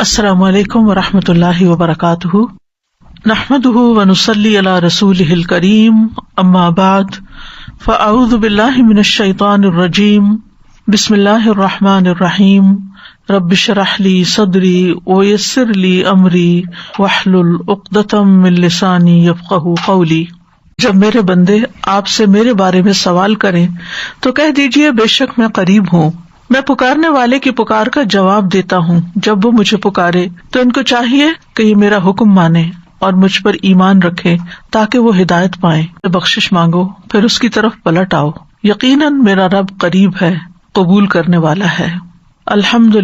السلام علیکم ورحمۃ اللہ وبرکاتہ، نحمده ونصلی علی رسولہ الکریم، اما بعد فاعوذ باللہ من الشیطان الرجیم، بسم اللہ الرحمن الرحیم، رب اشرح لی صدری ویسر لی امری واحلل عقدۃ من لسانی یفقہوا قولی۔ جب میرے بندے آپ سے میرے بارے میں سوال کریں تو کہہ دیجئے بے شک میں قریب ہوں، میں پکارنے والے کی پکار کا جواب دیتا ہوں۔ جب وہ مجھے پکارے تو ان کو چاہیے کہ یہ میرا حکم مانے اور مجھ پر ایمان رکھے تاکہ وہ ہدایت پائیں۔ بخشش مانگو پھر اس کی طرف پلٹ آؤ، یقیناً میرا رب قریب ہے، قبول کرنے والا ہے۔ الحمد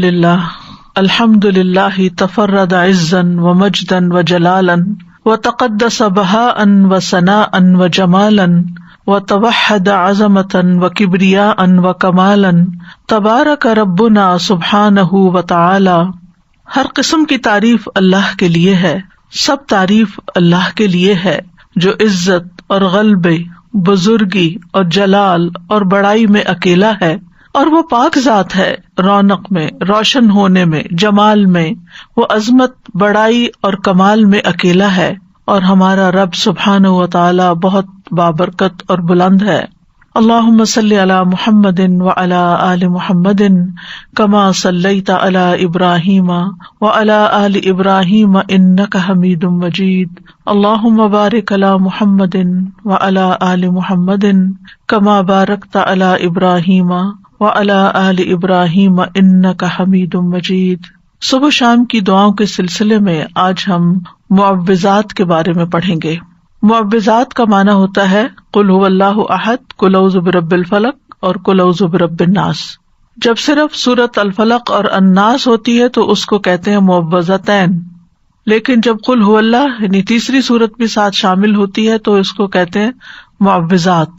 للہ تفرد عزا ومجدا وجلالا وتقدس بہاء وثناء وجمالا وتوحد عظمة وكبرياء وكمالا تبارک ربنا سبحانہ وتعالی۔ ہر قسم کی تعریف اللہ کے لیے ہے، سب تعریف اللہ کے لیے ہے جو عزت اور غلبے، بزرگی اور جلال اور بڑائی میں اکیلا ہے، اور وہ پاک ذات ہے، رونق میں، روشن ہونے میں، جمال میں، وہ عظمت، بڑائی اور کمال میں اکیلا ہے، اور ہمارا رب سبحانہ وتعالی بہت بابرکت اور بلند ہے۔ اللہم صلی علی محمد وعلی آل محمد کما صلیت علی ابراہیم وعلی آل ابراہیم انک حمید مجید۔ اللہم بارک علی محمد وعلی آل محمد کما بارکت علی ابراہیم وعلی آل ابراہیم انک حمید مجید۔ صبح شام کی دعاؤں کے سلسلے میں آج ہم معوذات کے بارے میں پڑھیں گے۔ معوذات کا معنی ہوتا ہے قل هو اللہ احد، قل اعوذ برب الفلق اور قل اعوذ برب الناس۔ جب صرف سورۃ الفلق اور الناس ہوتی ہے تو اس کو کہتے ہیں معوذتین، لیکن جب قل هو اللہ یعنی تیسری سورت بھی ساتھ شامل ہوتی ہے تو اس کو کہتے ہیں معوذات،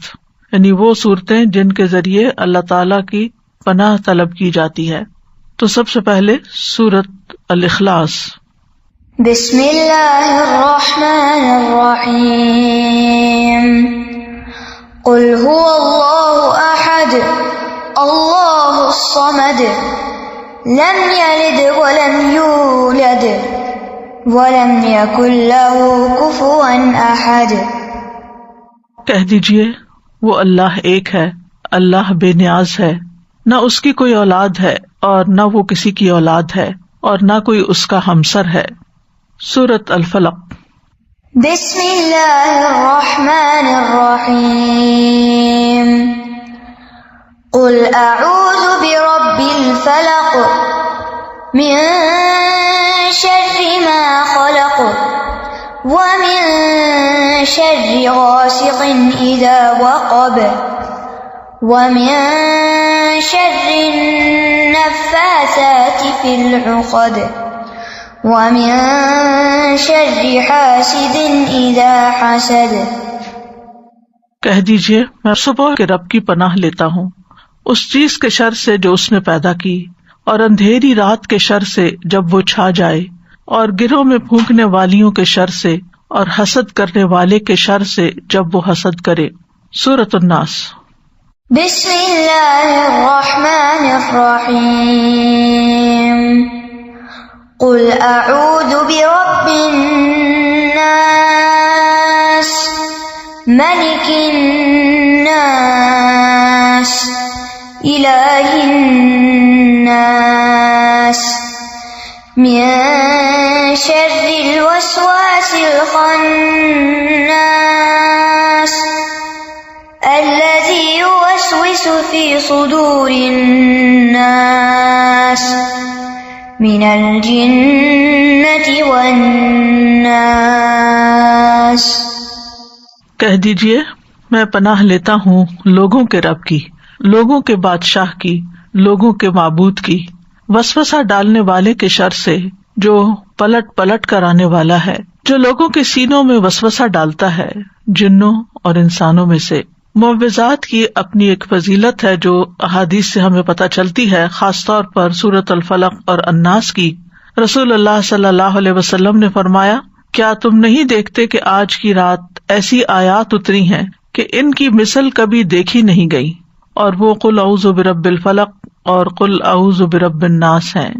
یعنی وہ صورتیں جن کے ذریعے اللہ تعالی کی پناہ طلب کی جاتی ہے۔ تو سب سے پہلے سورۃ الاخلاص۔ بسم اللہ الرحمن الرحیم، قل هو اللہ احد اللہ الصمد لم یلد ولم یولد ولم یکن له کفوا احد۔ کہہ دیجئے وہ اللہ ایک ہے، اللہ بے نیاز ہے، نہ اس کی کوئی اولاد ہے اور نہ وہ کسی کی اولاد ہے، اور نہ کوئی اس کا ہمسر ہے۔ سورۃ الفلق۔ بسم اللہ الرحمن الرحیم، قل اعوذ برب الفلق من شر ما خلق ومن شر غاسق اذا وقب ومن شر النفاثات في العقد وَمِن شَرِّ حَاسِدٍ إِذَا حَسَدَ۔ کہہ دیجئے میں صبح کے رب کی پناہ لیتا ہوں اس چیز کے شر سے جو اس نے پیدا کی، اور اندھیری رات کے شر سے جب وہ چھا جائے، اور گرہوں میں پھونکنے والیوں کے شر سے، اور حسد کرنے والے کے شر سے جب وہ حسد کرے۔ سورۃ الناس۔ بسم اللہ الرحمن الرحیم، قل اعوذ برب الناس ملک الناس الہ الناس من شر الوسواس الخناس الذی یوسوس فی صدور الناس من الجنۃ والناس۔ کہہ دیجئے میں پناہ لیتا ہوں لوگوں کے رب کی، لوگوں کے بادشاہ کی، لوگوں کے معبود کی، وسوسہ ڈالنے والے کے شر سے جو پلٹ پلٹ کر آنے والا ہے، جو لوگوں کے سینوں میں وسوسہ ڈالتا ہے جنوں اور انسانوں میں سے۔ معوذات کی اپنی ایک فضیلت ہے جو احادیث سے ہمیں پتہ چلتی ہے، خاص طور پر سورۃ الفلق اور الناس کی۔ رسول اللہ صلی اللہ علیہ وسلم نے فرمایا، کیا تم نہیں دیکھتے کہ آج کی رات ایسی آیات اتری ہیں کہ ان کی مثل کبھی دیکھی نہیں گئی، اور وہ قل اعوذ برب الفلق اور قل اعوذ برب الناس ہیں۔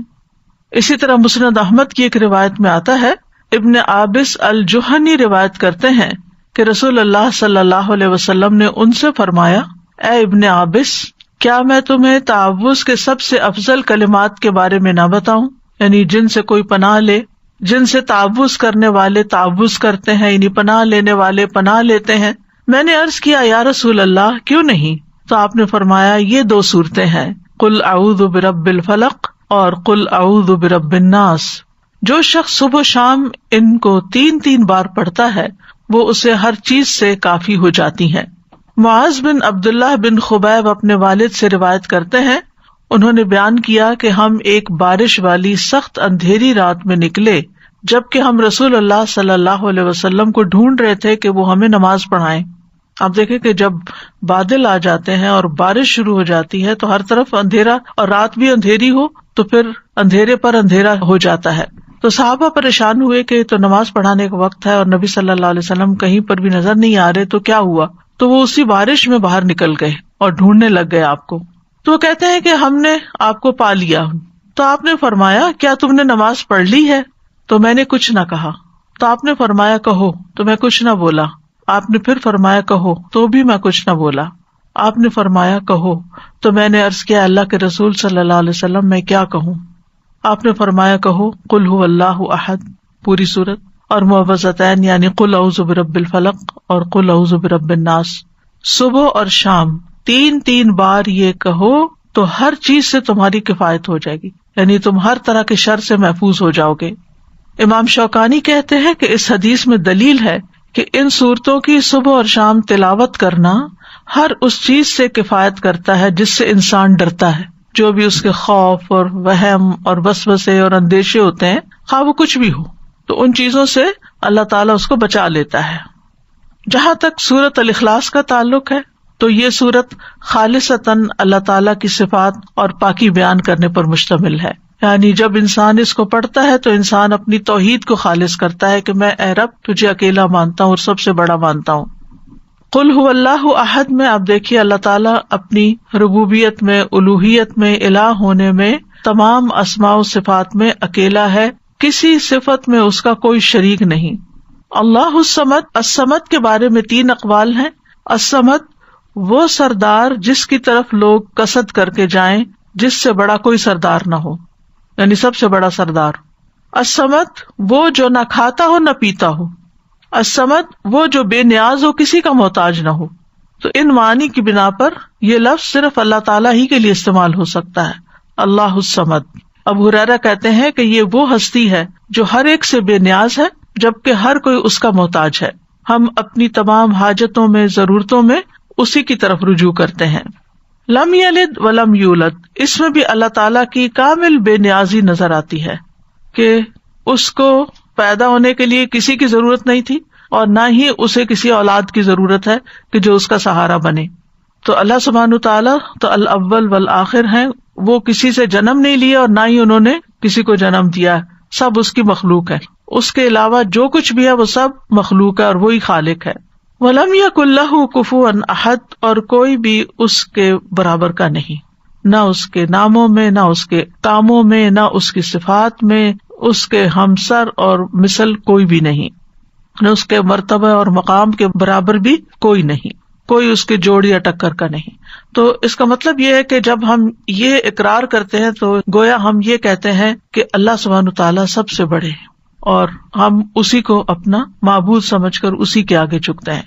اسی طرح مسند احمد کی ایک روایت میں آتا ہے، ابن عابس الجہنی روایت کرتے ہیں کہ رسول اللہ صلی اللہ علیہ وسلم نے ان سے فرمایا، اے ابن عابس، کیا میں تمہیں تعوذ کے سب سے افضل کلمات کے بارے میں نہ بتاؤں؟ یعنی جن سے کوئی پناہ لے، جن سے تعوذ کرنے والے تعوذ کرتے ہیں، یعنی پناہ لینے والے پناہ لیتے ہیں۔ میں نے عرض کیا، یا رسول اللہ کیوں نہیں؟ تو آپ نے فرمایا، یہ 2 صورتیں ہیں، قل اعوذ برب الفلق اور قل اعوذ برب الناس۔ جو شخص صبح و شام ان کو 3 بار پڑھتا ہے وہ اسے ہر چیز سے کافی ہو جاتی ہیں۔ معاذ بن عبداللہ بن خبیب اپنے والد سے روایت کرتے ہیں، انہوں نے بیان کیا کہ ہم ایک بارش والی سخت اندھیری رات میں نکلے، جبکہ ہم رسول اللہ صلی اللہ علیہ وسلم کو ڈھونڈ رہے تھے کہ وہ ہمیں نماز پڑھائیں۔ آپ دیکھیں کہ جب بادل آ جاتے ہیں اور بارش شروع ہو جاتی ہے تو ہر طرف اندھیرا، اور رات بھی اندھیری ہو تو پھر اندھیرے پر اندھیرا ہو جاتا ہے۔ تو صحابہ پریشان ہوئے کہ تو نماز پڑھانے کا وقت ہے اور نبی صلی اللہ علیہ وسلم کہیں پر بھی نظر نہیں آ رہے، تو کیا ہوا؟ تو وہ اسی بارش میں باہر نکل گئے اور ڈھونڈنے لگ گئے آپ کو۔ تو وہ کہتے ہیں کہ ہم نے آپ کو پا لیا۔ تو آپ نے فرمایا، کیا تم نے نماز پڑھ لی ہے؟ تو میں نے کچھ نہ کہا۔ تو آپ نے فرمایا، کہو، تو میں کچھ نہ بولا۔ آپ نے پھر فرمایا، کہو، تو بھی میں کچھ نہ بولا۔ آپ نے فرمایا، کہو، تو میں نے عرض کیا، اللہ کے رسول صلی اللہ علیہ وسلم میں کیا کہوں؟ آپ نے فرمایا، کہو قل هو اللہ احد، پوری سورت، اور معوذتین یعنی قل اعوذ برب الفلق اور قل اعوذ برب الناس۔ صبح اور شام 3 بار یہ کہو تو ہر چیز سے تمہاری کفایت ہو جائے گی، یعنی تم ہر طرح کے شر سے محفوظ ہو جاؤ گے۔ امام شوکانی کہتے ہیں کہ اس حدیث میں دلیل ہے کہ ان صورتوں کی صبح اور شام تلاوت کرنا ہر اس چیز سے کفایت کرتا ہے جس سے انسان ڈرتا ہے، جو بھی اس کے خوف اور وہم اور وسوسے اور اندیشے ہوتے ہیں، خواہ وہ کچھ بھی ہو، تو ان چیزوں سے اللہ تعالیٰ اس کو بچا لیتا ہے۔ جہاں تک سورۃ الاخلاص کا تعلق ہے تو یہ سورت خالصتاً اللہ تعالیٰ کی صفات اور پاکی بیان کرنے پر مشتمل ہے، یعنی جب انسان اس کو پڑھتا ہے تو انسان اپنی توحید کو خالص کرتا ہے کہ میں اے رب تجھے اکیلا مانتا ہوں اور سب سے بڑا مانتا ہوں۔ قل هو اللہ احد میں آپ دیکھیے اللہ تعالیٰ اپنی ربوبیت میں، الوہیت میں، الہ ہونے میں، تمام اسماء و صفات میں اکیلا ہے، کسی صفت میں اس کا کوئی شریک نہیں۔ اللہ الصمد، الصمد کے بارے میں 3 اقوال ہیں۔ الصمد وہ سردار جس کی طرف لوگ قصد کر کے جائیں جس سے بڑا کوئی سردار نہ ہو، یعنی سب سے بڑا سردار۔ الصمد وہ جو نہ کھاتا ہو نہ پیتا ہو۔ الصمد وہ جو بے نیاز ہو، کسی کا محتاج نہ ہو۔ تو ان معنی کی بنا پر یہ لفظ صرف اللہ تعالیٰ ہی کے لیے استعمال ہو سکتا ہے، اللہ الصمد۔ ابو ہریرہ کہتے ہیں کہ یہ وہ ہستی ہے جو ہر ایک سے بے نیاز ہے جبکہ ہر کوئی اس کا محتاج ہے۔ ہم اپنی تمام حاجتوں میں، ضرورتوں میں اسی کی طرف رجوع کرتے ہیں۔ لم یلد ولم یولد، اس میں بھی اللہ تعالیٰ کی کامل بے نیازی نظر آتی ہے کہ اس کو پیدا ہونے کے لیے کسی کی ضرورت نہیں تھی اور نہ ہی اسے کسی اولاد کی ضرورت ہے کہ جو اس کا سہارا بنے۔ تو اللہ سبحانہ تعالیٰ تو الاول والآخر ہیں، وہ کسی سے جنم نہیں لیا اور نہ ہی انہوں نے کسی کو جنم دیا ہے، سب اس کی مخلوق ہے۔ اس کے علاوہ جو کچھ بھی ہے وہ سب مخلوق ہے اور وہی خالق ہے۔ وَلَمْ يَكُنْ لَهُ كُفُوًا أَحَدٌ، اور کوئی بھی اس کے برابر کا نہیں، نہ اس کے ناموں میں، نہ اس کے کاموں میں، نہ اس کی صفات میں، اس کے ہمسر اور مثل کوئی بھی نہیں، نہ اس کے مرتبہ اور مقام کے برابر بھی کوئی نہیں، کوئی اس کے جوڑ یا ٹکر کا نہیں۔ تو اس کا مطلب یہ ہے کہ جب ہم یہ اقرار کرتے ہیں تو گویا ہم یہ کہتے ہیں کہ اللہ سبحانہ تعالیٰ سب سے بڑے ہیں اور ہم اسی کو اپنا معبود سمجھ کر اسی کے آگے جھکتے ہیں۔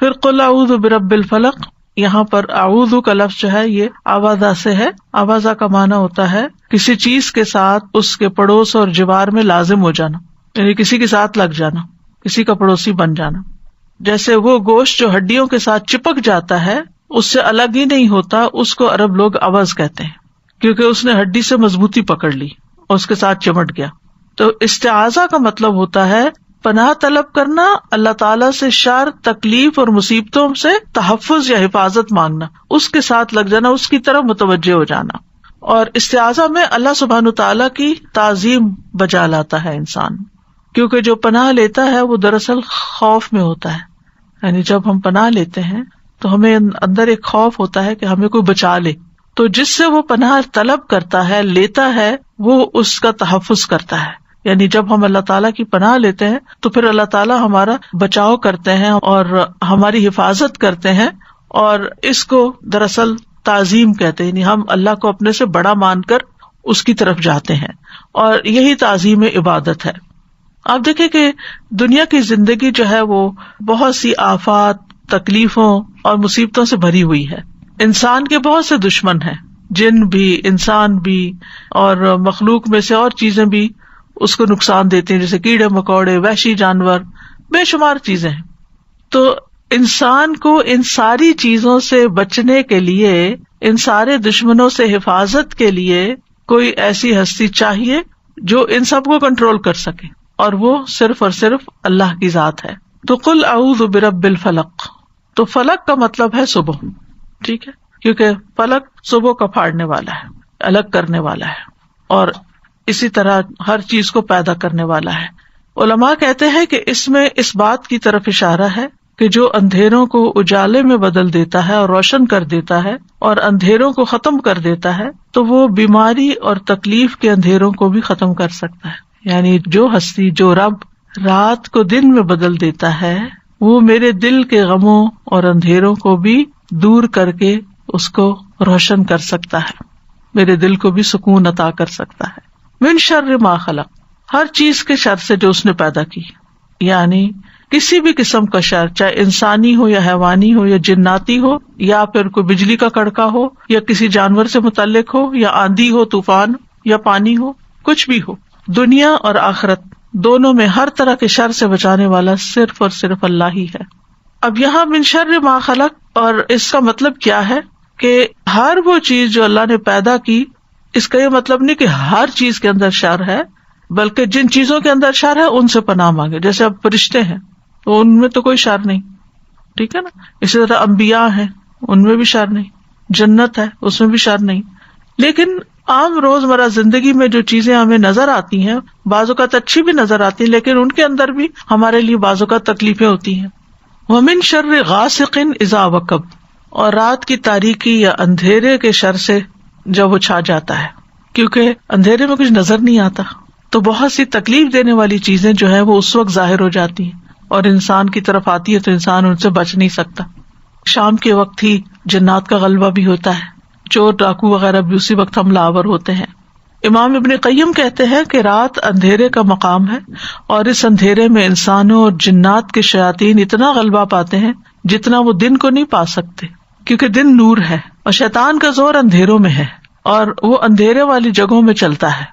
پھر قل اعوذ برب الفلق، یہاں پر اعوذ کا لفظ جو ہے یہ آوازہ سے ہے۔ آوازہ کا معنی ہوتا ہے کسی چیز کے ساتھ اس کے پڑوس اور جوار میں لازم ہو جانا، یعنی کسی کے ساتھ لگ جانا، کسی کا پڑوسی بن جانا۔ جیسے وہ گوشت جو ہڈیوں کے ساتھ چپک جاتا ہے، اس سے الگ ہی نہیں ہوتا، اس کو عرب لوگ عوض کہتے ہیں، کیونکہ اس نے ہڈی سے مضبوطی پکڑ لی اور اس کے ساتھ چمٹ گیا۔ تو استعاذہ کا مطلب ہوتا ہے پناہ طلب کرنا، اللہ تعالیٰ سے شر، تکلیف اور مصیبتوں سے تحفظ یا حفاظت مانگنا، اس کے ساتھ لگ جانا، اس کی طرف متوجہ ہو جانا۔ اور استعاذہ میں اللہ سبحانہ تعالیٰ کی تعظیم بجا لاتا ہے انسان، کیونکہ جو پناہ لیتا ہے وہ دراصل خوف میں ہوتا ہے، یعنی جب ہم پناہ لیتے ہیں تو ہمیں اندر ایک خوف ہوتا ہے کہ ہمیں کوئی بچا لے، تو جس سے وہ پناہ طلب کرتا ہے، لیتا ہے، وہ اس کا تحفظ کرتا ہے. یعنی جب ہم اللہ تعالیٰ کی پناہ لیتے ہیں تو پھر اللہ تعالیٰ ہمارا بچاؤ کرتے ہیں اور ہماری حفاظت کرتے ہیں، اور اس کو دراصل تعظیم کہتے ہیں. یعنی ہم اللہ کو اپنے سے بڑا مان کر اس کی طرف جاتے ہیں، اور یہی تعظیم عبادت ہے. آپ دیکھیں کہ دنیا کی زندگی جو ہے وہ بہت سی آفات، تکلیفوں اور مصیبتوں سے بھری ہوئی ہے. انسان کے بہت سے دشمن ہیں، جن بھی، انسان بھی، اور مخلوق میں سے اور چیزیں بھی اس کو نقصان دیتے ہیں، جیسے کیڑے مکوڑے، وحشی جانور، بے شمار چیزیں ہیں. تو انسان کو ان ساری چیزوں سے بچنے کے لیے، ان سارے دشمنوں سے حفاظت کے لیے کوئی ایسی ہستی چاہیے جو ان سب کو کنٹرول کر سکے، اور وہ صرف اور صرف اللہ کی ذات ہے. تو قل اعوذ برب الفلق، تو فلق کا مطلب ہے صبح، ٹھیک ہے، کیونکہ فلق صبح کا پھاڑنے والا ہے، الگ کرنے والا ہے، اور اسی طرح ہر چیز کو پیدا کرنے والا ہے. علماء کہتے ہیں کہ اس میں اس بات کی طرف اشارہ ہے کہ جو اندھیروں کو اجالے میں بدل دیتا ہے اور روشن کر دیتا ہے اور اندھیروں کو ختم کر دیتا ہے، تو وہ بیماری اور تکلیف کے اندھیروں کو بھی ختم کر سکتا ہے. یعنی جو ہستی، جو رب رات کو دن میں بدل دیتا ہے، وہ میرے دل کے غموں اور اندھیروں کو بھی دور کر کے اس کو روشن کر سکتا ہے، میرے دل کو بھی سکون عطا کر سکتا ہے. من شر ما خلق، ہر چیز کے شر سے جو اس نے پیدا کی، یعنی کسی بھی قسم کا شر، چاہے انسانی ہو یا حیوانی ہو یا جناتی ہو، یا پھر کوئی بجلی کا کڑکا ہو، یا کسی جانور سے متعلق ہو، یا آندھی ہو، طوفان یا پانی ہو، کچھ بھی ہو. دنیا اور آخرت دونوں میں ہر طرح کے شر سے بچانے والا صرف اور صرف اللہ ہی ہے. اب یہاں من شر ما خلق، اور اس کا مطلب کیا ہے کہ ہر وہ چیز جو اللہ نے پیدا کی، اس کا یہ مطلب نہیں کہ ہر چیز کے اندر شر ہے، بلکہ جن چیزوں کے اندر شر ہے ان سے پناہ مانگے. جیسے اب فرشتے ہیں تو ان میں تو کوئی شر نہیں، ٹھیک ہے نا. اسی طرح انبیاء ہیں، ان میں بھی شر نہیں. جنت ہے، اس میں بھی شر نہیں. لیکن عام روزمرہ زندگی میں جو چیزیں ہمیں نظر آتی ہیں، بعض اوقات اچھی بھی نظر آتی ہیں، لیکن ان کے اندر بھی ہمارے لیے بعض اوقات تکلیفیں ہوتی ہیں. وَمِن شَرِّ غَاسِقٍ إِذَا وَقَبَ، اور رات کی تاریکی یا اندھیرے کے شر سے جب وہ چھا جاتا ہے، کیونکہ اندھیرے میں کچھ نظر نہیں آتا، تو بہت سی تکلیف دینے والی چیزیں جو ہے وہ اس وقت ظاہر ہو جاتی ہیں اور انسان کی طرف آتی ہے، تو انسان ان سے بچ نہیں سکتا. شام کے وقت ہی جنات کا غلبہ بھی ہوتا ہے، چور ڈاکو وغیرہ بھی اسی وقت حملہ آور ہوتے ہیں. امام ابن قیم کہتے ہیں کہ رات اندھیرے کا مقام ہے، اور اس اندھیرے میں انسانوں اور جنات کے شیاطین اتنا غلبہ پاتے ہیں جتنا وہ دن کو نہیں پا سکتے، کیونکہ دن نور ہے اور شیطان کا زور اندھیروں میں ہے، اور وہ اندھیرے والی جگہوں میں چلتا ہے،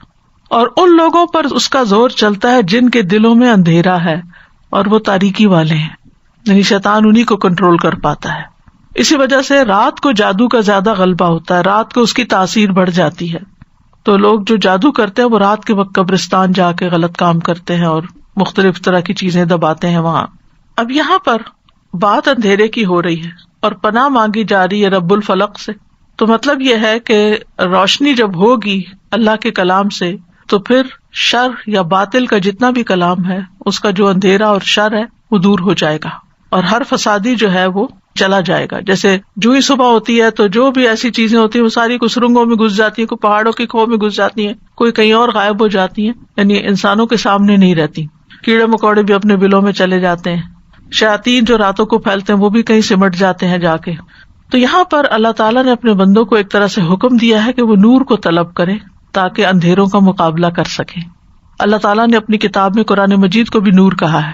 اور ان لوگوں پر اس کا زور چلتا ہے جن کے دلوں میں اندھیرا ہے اور وہ تاریکی والے ہیں. یعنی شیطان انہی کو کنٹرول کر پاتا ہے. اسی وجہ سے رات کو جادو کا زیادہ غلبہ ہوتا ہے، رات کو اس کی تاثیر بڑھ جاتی ہے. تو لوگ جو جادو کرتے ہیں وہ رات کے وقت قبرستان جا کے غلط کام کرتے ہیں اور مختلف طرح کی چیزیں دباتے ہیں وہاں. اب یہاں پر بات اندھیرے کی ہو رہی ہے اور پناہ مانگی جا رہی ہے رب الفلق سے. تو مطلب یہ ہے کہ روشنی جب ہوگی اللہ کے کلام سے، تو پھر شر یا باطل کا جتنا بھی کلام ہے، اس کا جو اندھیرا اور شر ہے وہ دور ہو جائے گا، اور ہر فسادی جو ہے وہ چلا جائے گا. جیسے جو ہی صبح ہوتی ہے تو جو بھی ایسی چیزیں ہوتی ہیں وہ ساری کوئی سرنگوں میں گھس جاتی ہیں، کوئی پہاڑوں کی کھو میں گھس جاتی ہیں، کوئی کہیں اور غائب ہو جاتی ہیں، یعنی انسانوں کے سامنے نہیں رہتی. کیڑے مکوڑے بھی اپنے بلوں میں چلے جاتے ہیں، شیاطین جو راتوں کو پھیلتے ہیں وہ بھی کہیں سمٹ جاتے ہیں جا کے. تو یہاں پر اللہ تعالیٰ نے اپنے بندوں کو ایک طرح سے حکم دیا ہے کہ وہ نور کو طلب کرے تاکہ اندھیروں کا مقابلہ کر سکیں. اللہ تعالیٰ نے اپنی کتاب میں قرآن مجید کو بھی نور کہا ہے.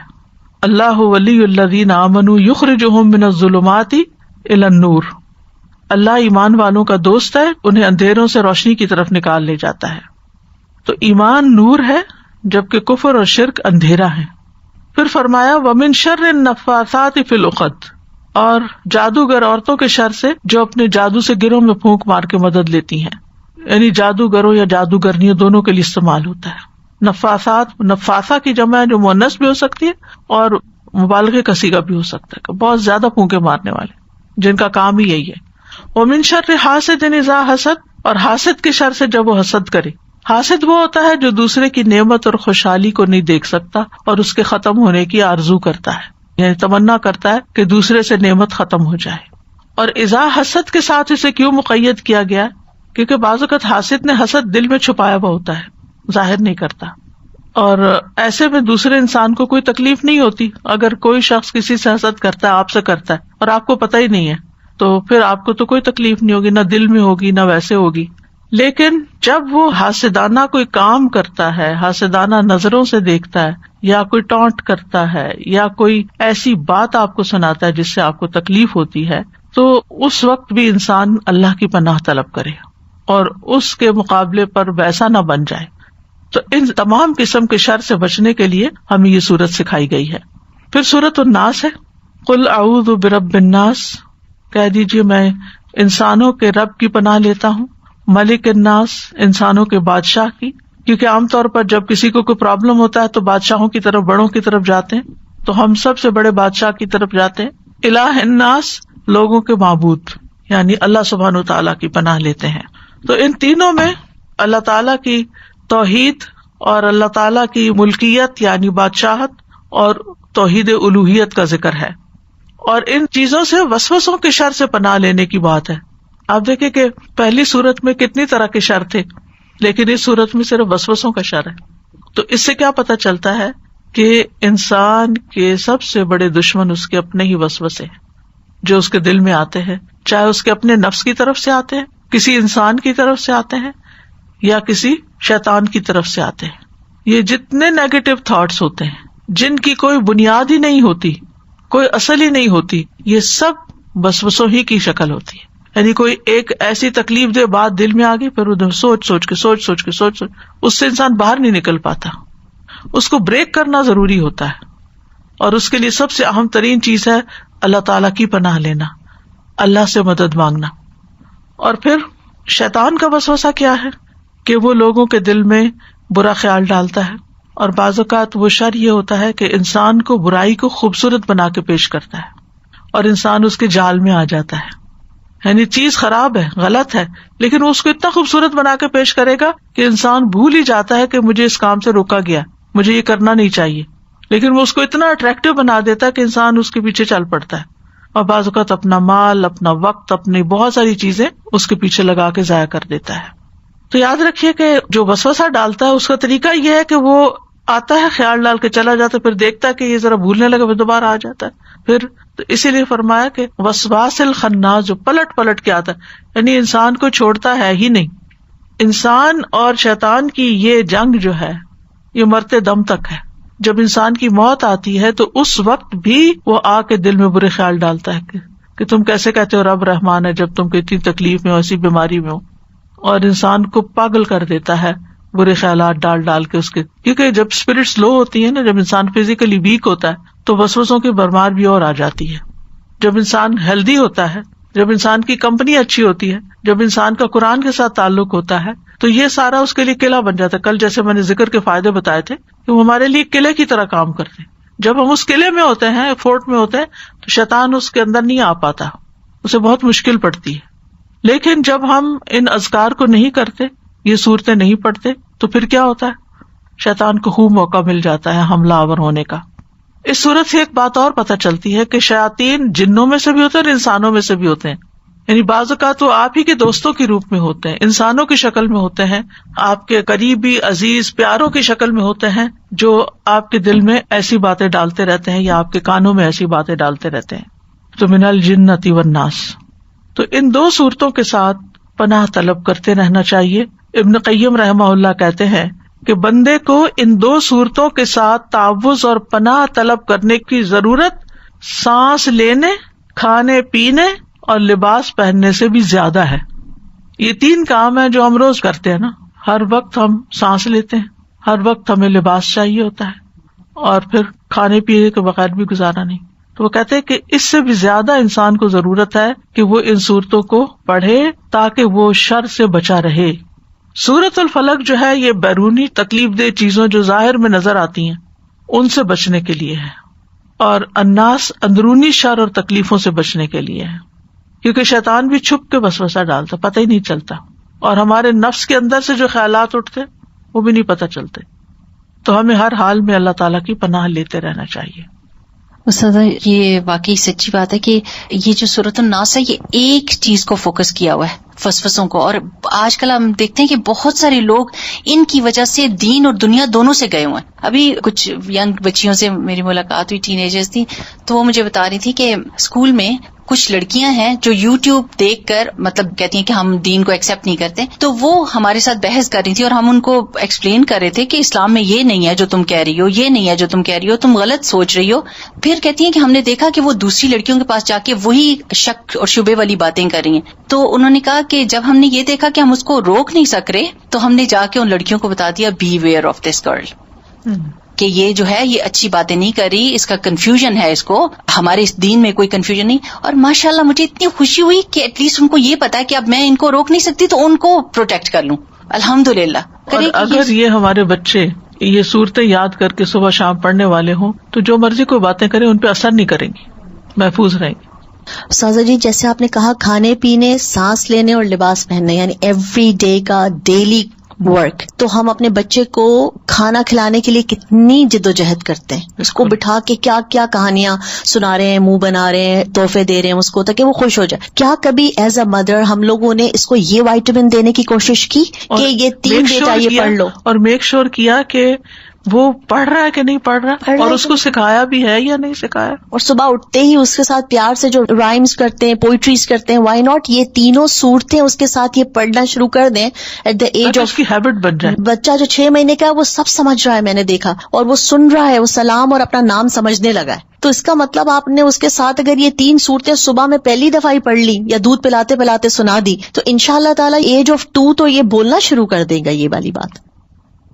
اللہ ولی الذین آمنوا یخرجہم من الظلمات الی النور، اللہ ایمان والوں کا دوست ہے، انہیں اندھیروں سے روشنی کی طرف نکال لے جاتا ہے. تو ایمان نور ہے جبکہ کفر اور شرک اندھیرا ہے. پھر فرمایا ومن شر النفاثات فی العقد، اور جادوگر عورتوں کے شر سے جو اپنے جادو سے گروں میں پھونک مار کے مدد لیتی ہیں. یعنی جادوگروں یا جادوگرنیوں دونوں کے لیے استعمال ہوتا ہے. نفاثات، نفاثہ کی جمع ہے جو مؤنث بھی ہو سکتی ہے اور مبالغے کا صیغہ بھی ہو سکتا ہے، بہت زیادہ پھونکے مارنے والے جن کا کام ہی یہی ہے. ومن شر حاسد اذا حسد، اور حاسد کے شر سے جب وہ حسد کرے. حاسد وہ ہوتا ہے جو دوسرے کی نعمت اور خوشحالی کو نہیں دیکھ سکتا اور اس کے ختم ہونے کی آرزو کرتا ہے، یعنی تمنا کرتا ہے کہ دوسرے سے نعمت ختم ہو جائے. اور اذا حسد کے ساتھ اسے کیوں مقید کیا گیا؟ کیونکہ بعض اوقات حاسد نے حسد دل میں چھپایا ہوا ہوتا ہے، ظاہر نہیں کرتا، اور ایسے میں دوسرے انسان کو کوئی تکلیف نہیں ہوتی. اگر کوئی شخص کسی سے حسد کرتا ہے، آپ سے کرتا ہے، اور آپ کو پتہ ہی نہیں ہے، تو پھر آپ کو تو کوئی تکلیف نہیں ہوگی، نہ دل میں ہوگی نہ ویسے ہوگی. لیکن جب وہ حاسدانہ کوئی کام کرتا ہے، حاسدانہ نظروں سے دیکھتا ہے، یا کوئی ٹونٹ کرتا ہے، یا کوئی ایسی بات آپ کو سناتا ہے جس سے آپ کو تکلیف ہوتی ہے، تو اس وقت بھی انسان اللہ کی پناہ طلب کرے اور اس کے مقابلے پر ویسا نہ بن جائے. تو ان تمام قسم کے شر سے بچنے کے لیے ہمیں یہ سورت سکھائی گئی ہے. پھر سورۃ الناس ہے، قل اعوذ برب الناس، کہہ دیجیے میں انسانوں کے رب کی پناہ لیتا ہوں، ملک الناس، انسانوں کے بادشاہ کی، کیونکہ عام طور پر جب کسی کو کوئی پرابلم ہوتا ہے تو بادشاہوں کی طرف، بڑوں کی طرف جاتے ہیں، تو ہم سب سے بڑے بادشاہ کی طرف جاتے ہیں. الہ الناس، لوگوں کے معبود، یعنی اللہ سبحانہ وتعالیٰ کی پناہ لیتے ہیں. تو ان تینوں میں اللہ تعالیٰ کی توحید اور اللہ تعالیٰ کی ملکیت یعنی بادشاہت اور توحید الوہیت کا ذکر ہے، اور ان چیزوں سے وسوسوں کے شر سے پناہ لینے کی بات ہے. آپ دیکھیں کہ پہلی سورت میں کتنی طرح کے شر تھے، لیکن اس سورت میں صرف وسوسوں کا شر ہے. تو اس سے کیا پتہ چلتا ہے کہ انسان کے سب سے بڑے دشمن اس کے اپنے ہی وسوسے ہیں جو اس کے دل میں آتے ہیں، چاہے اس کے اپنے نفس کی طرف سے آتے ہیں، کسی انسان کی طرف سے آتے ہیں، یا کسی شیطان کی طرف سے آتے ہیں. یہ جتنے نیگیٹو تھاٹس ہوتے ہیں جن کی کوئی بنیاد ہی نہیں ہوتی، کوئی اصل ہی نہیں ہوتی، یہ سب وسوسوں ہی کی شکل ہوتی ہے. یعنی کوئی ایک ایسی تکلیف دہ بات دل میں آ گئی، پھر ادھر سوچ کے اس سے انسان باہر نہیں نکل پاتا. اس کو بریک کرنا ضروری ہوتا ہے، اور اس کے لیے سب سے اہم ترین چیز ہے اللہ تعالیٰ کی پناہ لینا، اللہ سے مدد مانگنا. اور پھر شیطان کا وسوسہ کیا ہے کہ وہ لوگوں کے دل میں برا خیال ڈالتا ہے، اور بعض اوقات وہ شر یہ ہوتا ہے کہ انسان کو برائی کو خوبصورت بنا کے پیش کرتا ہے، اور انسان اس کے جال میں آ جاتا ہے. یعنی چیز خراب ہے، غلط ہے، لیکن وہ اس کو اتنا خوبصورت بنا کے پیش کرے گا کہ انسان بھول ہی جاتا ہے کہ مجھے اس کام سے روکا گیا، مجھے یہ کرنا نہیں چاہیے، لیکن وہ اس کو اتنا اٹریکٹیو بنا دیتا ہے کہ انسان اس کے پیچھے چل پڑتا ہے، اور بعض اوقات اپنا مال، اپنا وقت، اپنی بہت ساری چیزیں اس کے پیچھے لگا کے ضائع کر دیتا ہے. تو یاد رکھیے کہ جو وسوسہ ڈالتا ہے اس کا طریقہ یہ ہے کہ وہ آتا ہے، خیال ڈال کے چلا جاتا ہے، پھر دیکھتا ہے کہ یہ ذرا بھولنے لگا، پھر دوبارہ آ جاتا ہے. پھر تو اسی لیے فرمایا کہ وسواس الخناس، جو پلٹ پلٹ کے آتا ہے، یعنی انسان کو چھوڑتا ہے ہی نہیں. انسان اور شیطان کی یہ جنگ جو ہے یہ مرتے دم تک ہے. جب انسان کی موت آتی ہے تو اس وقت بھی وہ آ کے دل میں برے خیال ڈالتا ہے کہ تم کیسے کہتے ہو رب رحمان ہے جب تم کو اتنی تکلیف میں ہو، ایسی بیماری میں ہو، اور انسان کو پاگل کر دیتا ہے برے خیالات ڈال ڈال کے اس کے. کیونکہ جب اسپرٹس لو ہوتی ہے نا، جب انسان فزیکلی ویک ہوتا ہے تو وسوسوں کی بھرمار بھی اور آ جاتی ہے. جب انسان ہیلدی ہوتا ہے، جب انسان کی کمپنی اچھی ہوتی ہے، جب انسان کا قرآن کے ساتھ تعلق ہوتا ہے، تو یہ سارا اس کے لیے قلعہ بن جاتا ہے. کل جیسے میں نے ذکر کے فائدے بتائے تھے کہ وہ ہمارے لیے قلعے کی طرح کام کرتے ہیں. جب ہم اس قلعے میں ہوتے ہیں، فورٹ میں ہوتے ہیں، تو شیطان اس کے اندر نہیں آ پاتا، اسے بہت مشکل پڑتی ہے. لیکن جب ہم ان اذکار کو نہیں کرتے، یہ صورتیں نہیں پڑھتے، تو پھر کیا ہوتا ہے؟ شیطان کو خوب موقع مل جاتا ہے حملہ آور ہونے کا. اس صورت سے ایک بات اور پتہ چلتی ہے کہ شیاطین جنوں میں سے بھی ہوتے ہیں اور انسانوں میں سے بھی ہوتے ہیں. یعنی بعض اوقات تو آپ ہی کے دوستوں کے روپ میں ہوتے ہیں، انسانوں کی شکل میں ہوتے ہیں، آپ کے قریبی عزیز پیاروں کی شکل میں ہوتے ہیں، جو آپ کے دل میں ایسی باتیں ڈالتے رہتے ہیں یا آپ کے کانوں میں ایسی باتیں ڈالتے رہتے ہیں. تو من الجنۃ والناس. تو ان دو صورتوں کے ساتھ پناہ طلب کرتے رہنا چاہیے. ابن قیم رحمہ اللہ کہتے ہیں کہ بندے کو ان دو صورتوں کے ساتھ تعوذ اور پناہ طلب کرنے کی ضرورت سانس لینے، کھانے پینے اور لباس پہننے سے بھی زیادہ ہے. یہ تین کام ہیں جو ہم روز کرتے ہیں نا. ہر وقت ہم سانس لیتے ہیں، ہر وقت ہمیں لباس چاہیے ہوتا ہے، اور پھر کھانے پینے کے بغیر بھی گزارا نہیں. تو وہ کہتے ہیں کہ اس سے بھی زیادہ انسان کو ضرورت ہے کہ وہ ان صورتوں کو پڑھے تاکہ وہ شر سے بچا رہے. سورۃ الفلق جو ہے یہ بیرونی تکلیف دہ چیزوں جو ظاہر میں نظر آتی ہیں ان سے بچنے کے لیے ہے، اور الناس اندرونی شر اور تکلیفوں سے بچنے کے لیے ہے. کیونکہ شیطان بھی چھپ کے وسوسہ ڈالتا، پتہ ہی نہیں چلتا، اور ہمارے نفس کے اندر سے جو خیالات اٹھتے وہ بھی نہیں پتہ چلتے. تو ہمیں ہر حال میں اللہ تعالیٰ کی پناہ لیتے رہنا چاہیے. استاذہ یہ واقعی سچی بات ہے کہ یہ جو سورۃ الناس ہے یہ ایک چیز کو فوکس کیا ہوا ہے، فسفسوں کو. اور آج کل ہم دیکھتے ہیں کہ بہت سارے لوگ ان کی وجہ سے دین اور دنیا دونوں سے گئے ہوئے ہیں. ابھی کچھ ینگ بچیوں سے میری ملاقات ہوئی, ٹین ایجرز تھی, تو وہ مجھے بتا رہی تھی کہ اسکول میں کچھ لڑکیاں ہیں جو یوٹیوب دیکھ کر مطلب کہتی ہیں کہ ہم دین کو ایکسیپٹ نہیں کرتے, تو وہ ہمارے ساتھ بحث کر رہی تھی اور ہم ان کو ایکسپلین کر رہے تھے کہ اسلام میں یہ نہیں ہے جو تم کہہ رہی ہو, یہ نہیں ہے جو تم کہہ رہی ہو, تم غلط سوچ رہی ہو. پھر کہتی ہیں کہ ہم نے دیکھا کہ وہ دوسری لڑکیوں کے پاس جا کے وہی شک اور شبے والی باتیں کر رہی ہیں. تو انہوں نے کہا کہ جب ہم نے یہ دیکھا کہ ہم اس کو روک نہیں سک رہے, تو ہم نے جا کے ان لڑکیوں کو بتا دیا be aware of this girl, کہ یہ جو ہے یہ اچھی باتیں نہیں کر رہی, اس کا کنفیوژن ہے, اس کو ہمارے اس دین میں کوئی کنفیوژن نہیں. اور ماشاءاللہ مجھے اتنی خوشی ہوئی کہ ایٹ لیسٹ ان کو یہ پتا ہے کہ اب میں ان کو روک نہیں سکتی تو ان کو پروٹیکٹ کر لوں. الحمدللہ. اور اگر یہ ہمارے بچے یہ صورتیں یاد کر کے صبح شام پڑھنے والے ہوں تو جو مرضی کوئی باتیں کریں ان پہ اثر نہیں کریں گی, محفوظ رہیں گے. استاذہ جی جیسے آپ نے کہا کھانے پینے, سانس لینے اور لباس پہننے, یعنی ایوری ڈے کا ڈیلی ورک, تو ہم اپنے بچے کو کھانا کھلانے کے لیے کتنی جد و جہد کرتے ہیں, اس کو بٹھا کے کیا کیا کہانیاں سنا رہے ہیں, منہ بنا رہے ہیں, تحفے دے رہے ہیں اس کو تاکہ وہ خوش ہو جائے. کیا کبھی ایز اے مدر ہم لوگوں نے اس کو یہ وائٹامن دینے کی کوشش کی کہ یہ 3 بیٹا یہ پڑھ لو, اور میک شور کیا کہ وہ پڑھ رہا ہے کہ نہیں پڑھ رہا, اور اس کو سکھایا بھی ہے یا نہیں سکھایا, اور صبح اٹھتے ہی اس کے ساتھ پیار سے جو رائمز کرتے ہیں, پوئٹریز کرتے ہیں, وائی ناٹ یہ تینوں صورتیں اس کے ساتھ یہ پڑھنا شروع کر دیں ایٹ دا ایج آف, اس کی ہیبٹ بن جائے. بچہ جو 6 مہینے کا ہے وہ سب سمجھ رہا ہے, میں نے دیکھا, اور وہ سن رہا ہے, وہ سلام اور اپنا نام سمجھنے لگا ہے. تو اس کا مطلب آپ نے اس کے ساتھ اگر یہ 3 صورتیں صبح میں پہلی دفعہ ہی پڑھ لی یا دودھ پلاتے پلاتے سنا دی, تو انشاءاللہ تعالیٰ ایج آف 2 تو یہ بولنا شروع کر دے گا یہ والی بات.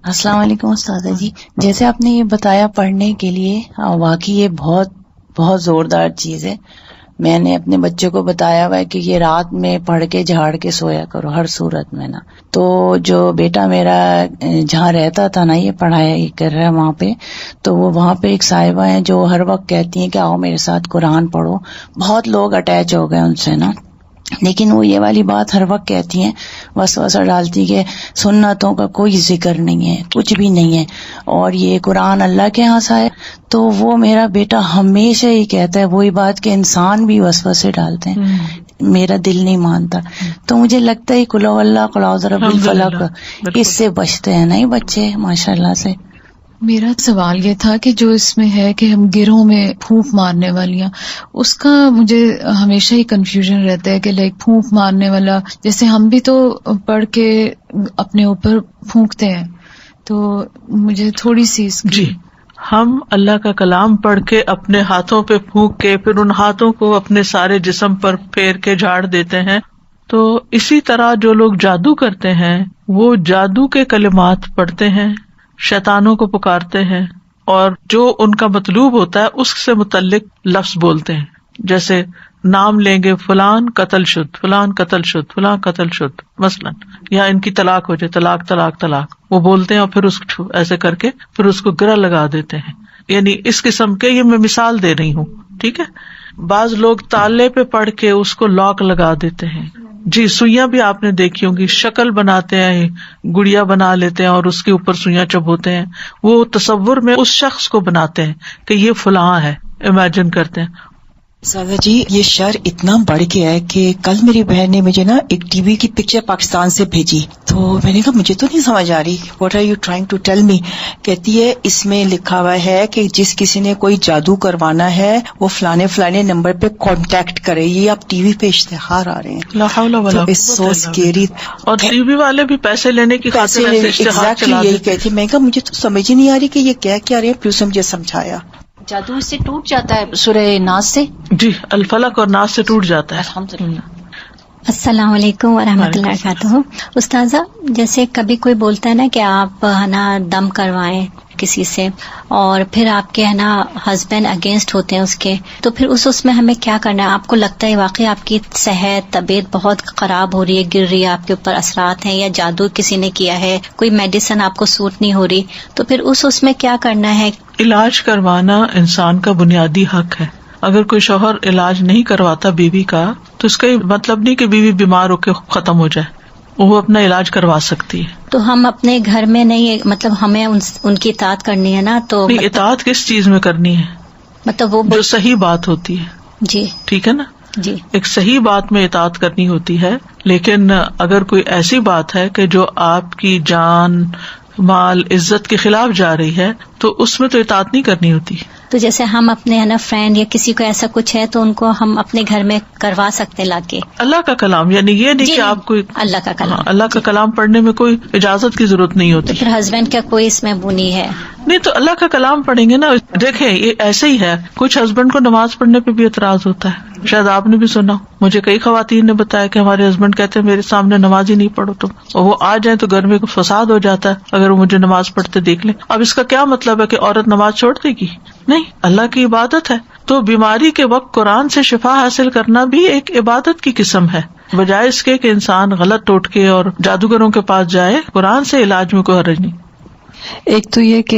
السلام علیکم استاذہ جی. جیسے آپ نے یہ بتایا پڑھنے کے لیے, واقعی یہ بہت بہت زوردار چیز ہے. میں نے اپنے بچے کو بتایا ہوا ہے کہ یہ رات میں پڑھ کے جھاڑ کے سویا کرو ہر صورت میں نا. تو جو بیٹا میرا جہاں رہتا تھا نا, یہ پڑھائی کر رہا ہے وہاں پہ, تو وہ وہاں پہ ایک صاحبہ ہیں جو ہر وقت کہتی ہیں کہ آؤ میرے ساتھ قرآن پڑھو. بہت لوگ اٹیچ ہو گئے ان سے نا, لیکن وہ یہ والی بات ہر وقت کہتی ہیں, وسوسہ ڈالتی کہ سنتوں کا کوئی ذکر نہیں ہے, کچھ بھی نہیں ہے, اور یہ قرآن اللہ کے ہاں سے ہے. تو وہ میرا بیٹا ہمیشہ ہی کہتا ہے وہی بات کہ انسان بھی وسوسے ڈالتے ہیں, میرا دل نہیں مانتا. تو مجھے لگتا ہے قل اللہ قل اعوذ برب الفلق, اس سے بچتے ہیں نہیں بچے ماشاء اللہ سے. میرا سوال یہ تھا کہ جو اس میں ہے کہ ہم گروہ میں پھونک مارنے والیاں, اس کا مجھے ہمیشہ ہی کنفیوژن رہتا ہے کہ لائک پھونک مارنے والا, جیسے ہم بھی تو پڑھ کے اپنے اوپر پھونکتے ہیں, تو مجھے تھوڑی سی جی, ہم اللہ کا کلام پڑھ کے اپنے ہاتھوں پہ پھونک کے پھر ان ہاتھوں کو اپنے سارے جسم پر پھیر کے جھاڑ دیتے ہیں. تو اسی طرح جو لوگ جادو کرتے ہیں وہ جادو کے کلمات پڑھتے ہیں, شیطانوں کو پکارتے ہیں, اور جو ان کا مطلوب ہوتا ہے اس سے متعلق لفظ بولتے ہیں. جیسے نام لیں گے فلان قتل شد, فلان قتل شد, فلان قتل شد مثلاً, یا ان کی طلاق ہو جائے, طلاق طلاق طلاق, وہ بولتے ہیں اور پھر اس کو ایسے کر کے پھر اس کو گرہ لگا دیتے ہیں. یعنی اس قسم کے, یہ میں مثال دے رہی ہوں, ٹھیک ہے. بعض لوگ تالے پہ پڑھ کے اس کو لاک لگا دیتے ہیں. جی, سوئیاں بھی آپ نے دیکھی ہوں گی, شکل بناتے ہیں, گڑیا بنا لیتے ہیں اور اس کے اوپر سوئیاں چبوتے ہیں. وہ تصور میں اس شخص کو بناتے ہیں کہ یہ فلاں ہے, امیجن کرتے ہیں. سادہ جی, یہ شر اتنا بڑھ گیا ہے کہ کل میری بہن نے مجھے نا ایک ٹی وی کی پکچر پاکستان سے بھیجی, تو میں نے کہا مجھے تو نہیں سمجھ آ رہی, what are you trying to tell me. کہتی ہے اس میں لکھا ہوا ہے کہ جس کسی نے کوئی جادو کروانا ہے وہ فلانے فلانے نمبر پہ کانٹیکٹ کرے. یہ اب ٹی وی پہ اشتہار آ رہے ہیں, لا حول ولا قوت سو اسکیری. اور ٹی وی والے بھی پیسے لینے کی خاطر ایگزیکٹلی یہی کہتی. میں کہا مجھے تو سمجھ ہی نہیں آ رہی کہ یہ کیا رہے ہیں, پھر اسے مجھے سمجھایا. جادو اس سے ٹوٹ جاتا ہے سورہ ناس سے. جی, الفلق اور ناس سے ٹوٹ جاتا ہے. الحمدللہ. السلام علیکم ورحمۃ اللہ وبرکاتہ. استاذہ, جیسے کبھی کوئی بولتا ہے نا کہ آپ ہے نا دم کروائیں کسی سے, اور پھر آپ کے ہے نا ہسبینڈ اگینسٹ ہوتے ہیں اس کے, تو پھر اس میں ہمیں کیا کرنا ہے؟ آپ کو لگتا ہے واقعی آپ کی صحت طبیعت بہت خراب ہو رہی ہے, گر رہی ہے, آپ کے اوپر اثرات ہیں, یا جادو کسی نے کیا ہے, کوئی میڈیسن آپ کو سوٹ نہیں ہو رہی, تو پھر اس میں کیا کرنا ہے؟ علاج کروانا انسان کا بنیادی حق ہے. اگر کوئی شوہر علاج نہیں کرواتا بیوی کا, تو اس کا مطلب نہیں کہ بیوی بیمار ہو کے ختم ہو جائے, وہ اپنا علاج کروا سکتی ہے. تو ہم اپنے گھر میں نہیں, مطلب ہمیں ان کی اطاعت کرنی ہے نا. تو اطاعت کس چیز میں کرنی ہے؟ مطلب وہ جو صحیح بات ہوتی ہے. جی ٹھیک ہے نا, جی ایک صحیح بات میں اطاعت کرنی ہوتی ہے، لیکن اگر کوئی ایسی بات ہے کہ جو آپ کی جان، مال، عزت کے خلاف جا رہی ہے تو اس میں تو اطاعت نہیں کرنی ہوتی. تو جیسے ہم اپنے ہے نا فرینڈ یا کسی کو ایسا کچھ ہے تو ان کو ہم اپنے گھر میں کروا سکتے لا کے. اللہ کا کلام، یعنی یہ نہیں جی کہ آپ کو اللہ کا کلام، اللہ کا کلام پڑھنے میں کوئی اجازت کی ضرورت نہیں ہوتی. پھر ہسبینڈ کا کوئی اس میں وہ نہیں ہے. نہیں تو اللہ کا کلام پڑھیں گے نا. دیکھیں یہ ایسے ہی ہے، کچھ ہسبینڈ کو نماز پڑھنے پہ بھی اعتراض ہوتا ہے، شاید آپ نے بھی سنا. مجھے کئی خواتین نے بتایا کہ ہمارے ہسبینڈ کہتے ہیں میرے سامنے نماز ہی نہیں پڑھو تم، اور وہ آ جائیں تو گھر میں فساد ہو جاتا ہے اگر وہ مجھے نماز پڑھتے دیکھ لیں. اب اس کا کیا مطلب ہے کہ عورت نماز چھوڑ دے گی؟ نہیں، اللہ کی عبادت ہے. تو بیماری کے وقت قرآن سے شفا حاصل کرنا بھی ایک عبادت کی قسم ہے، بجائے اس کے کہ انسان غلط ٹوٹکے اور جادوگروں کے پاس جائے. قرآن سے علاج میں کوئی حرج نہیں. ایک تو یہ کہ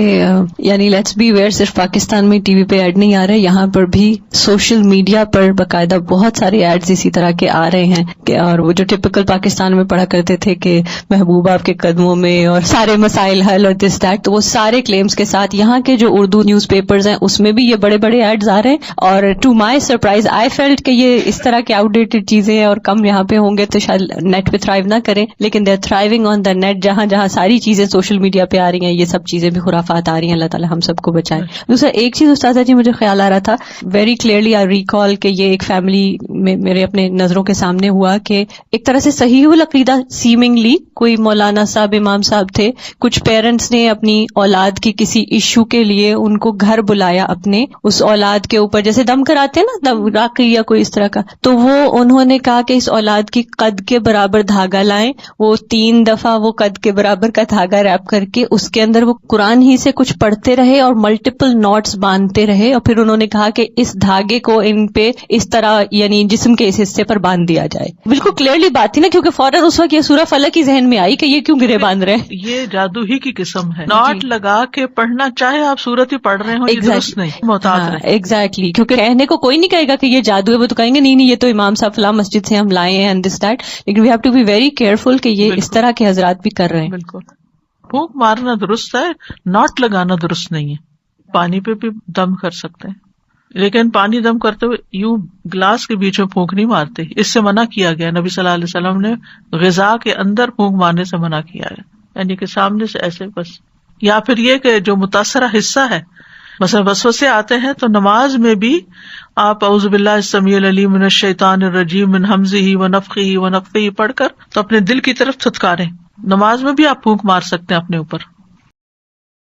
یعنی لیٹس بی ویئر، صرف پاکستان میں ٹی وی پہ ایڈ نہیں آ رہے، یہاں پر بھی سوشل میڈیا پر باقاعدہ بہت سارے ایڈز اسی طرح کے آ رہے ہیں کہ اور وہ جو ٹپکل پاکستان میں پڑھا کرتے تھے کہ محبوب آپ کے قدموں میں اور سارے مسائل حل اور دس دیٹ، تو وہ سارے کلیمز کے ساتھ یہاں کے جو اردو نیوز پیپرز ہیں اس میں بھی یہ بڑے بڑے ایڈز آ رہے ہیں. اور to my surprise I felt کہ یہ اس طرح کے آؤٹ ڈیٹڈ چیزیں ہیں اور کم یہاں پہ ہوں گے تو شاید نیٹ پہ تھرائیو نہ کریں، لیکن they are thriving on the net. جہاں جہاں ساری چیزیں سوشل میڈیا پہ آ رہی ہیں یہ سب چیزیں بھی خرافات آ رہی ہیں. اللہ تعالیٰ ہم سب کو بچائے. دوسرا ایک چیز استاذہ جی مجھے خیال آ رہا تھا، ویری کلیئرلی آئی ریکال کہ یہ ایک فیملی میں میرے اپنے نظروں کے سامنے ہوا کہ ایک طرح سے صحیح العقیدہ سیمنگلی کوئی مولانا صاحب، امام صاحب تھے، کچھ پیرنٹس نے اپنی اولاد کی کسی ایشو کے لیے ان کو گھر بلایا اپنے، اس اولاد کے اوپر جیسے دم کراتے ہیں نا راقی یا کوئی اس طرح کا، تو وہ انہوں نے کہا کہ اس اولاد کی قد کے برابر دھاگا لائیں. وہ 3 دفعہ وہ قد کے برابر کا دھاگا ریپ کر کے اس کے اندر وہ قرآن ہی سے کچھ پڑھتے رہے اور ملٹیپل نوٹس باندھتے رہے، اور پھر انہوں نے کہا کہ اس دھاگے کو ان پہ اس طرح یعنی جسم کے اس حصے پر باندھ دیا جائے. بالکل کلیئرلی بات تھی نا، کیونکہ فوراً اس وقت یہ سورہ فلق ہی ذہن میں آئی کہ یہ کیوں گرے باندھ رہے ہیں. یہ جادو ہی کی قسم ہے. ناٹ لگا کے پڑھنا، چاہے آپ سورت ہی پڑھ رہے ہوں، یہ درست نہیں، محتاط رہیں. ایگزیکٹلی، کیونکہ کہنے کو کوئی نہیں کہے گا کہ یہ جادو ہے، وہ تو کہیں گے نہیں یہ تو امام صاحب فلاں مسجد سے ہم لائے ہیں اینڈ دس دیٹ، لیکن we have to be very careful کہ یہ اس طرح کے حضرات بھی کر رہے ہیں. بالکل پھونک مارنا درست ہے، ناٹ لگانا درست نہیں ہے. پانی پہ بھی دم کر سکتے ہیں، لیکن پانی دم کرتے ہوئے یوں گلاس کے بیچ میں پھونک نہیں مارتے، اس سے منع کیا گیا. نبی صلی اللہ علیہ وسلم نے غذا کے اندر پھونک مارنے سے منع کیا ہے، یعنی کہ سامنے سے ایسے بس. یا پھر یہ کہ جو متاثرہ حصہ ہے، مثلا وسوسے آتے ہیں تو نماز میں بھی آپ اعوذ باللہ السمیع العلیم من الشیطان الرجیم من ہمزہ ونفخہ ونفثہ پڑھ کر تو اپنے دل کی طرف تھتکاریں. نماز میں بھی آپ پھونک مار سکتے ہیں اپنے اوپر.